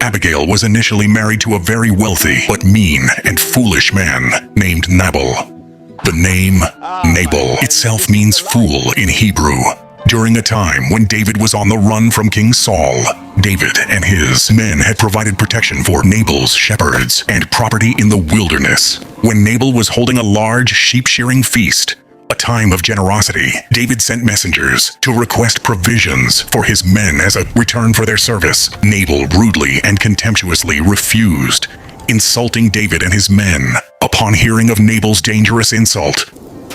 Abigail was initially married to a very wealthy but mean and foolish man named Nabal. The name Nabal itself means fool in Hebrew. During a time when David was on the run from King Saul, David and his men had provided protection for Nabal's shepherds and property in the wilderness. When Nabal was holding a large sheep-shearing feast, a time of generosity, David sent messengers to request provisions for his men as a return for their service. Nabal rudely and contemptuously refused, insulting David and his men. Upon hearing of Nabal's dangerous insult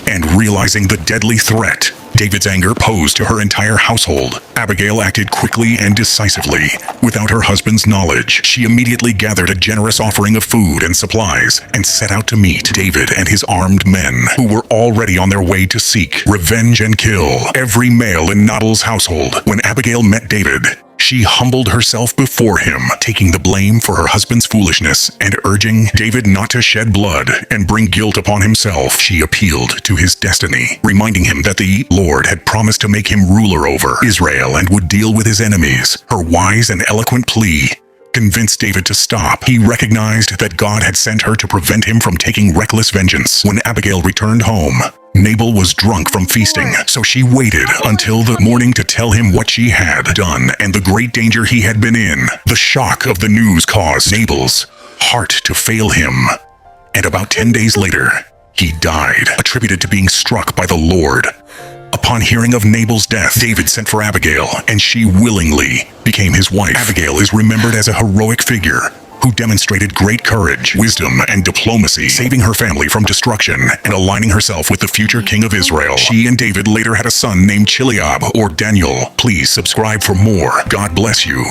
and realizing the deadly threat David's anger posed to her entire household, Abigail acted quickly and decisively. Without her husband's knowledge, she immediately gathered a generous offering of food and supplies and set out to meet David and his armed men, who were already on their way to seek revenge and kill every male in Nabal's household. When Abigail met David, she humbled herself before him, taking the blame for her husband's foolishness and urging David not to shed blood and bring guilt upon himself. She appealed to his destiny, reminding him that the Lord had promised to make him ruler over Israel and would deal with his enemies. Her wise and eloquent plea convinced David to stop. He recognized that God had sent her to prevent him from taking reckless vengeance. When Abigail returned home, Nabal was drunk from feasting, so she waited until the morning to tell him what she had done and the great danger he had been in. The shock of the news caused Nabal's heart to fail him, and about 10 days later, he died, attributed to being struck by the Lord. Upon hearing of Nabal's death, David sent for Abigail, and she willingly became his wife. Abigail is remembered as a heroic figure who demonstrated great courage, wisdom, and diplomacy, saving her family from destruction and aligning herself with the future king of Israel. She and David later had a son named Chileab or Daniel. Please subscribe for more. God bless you.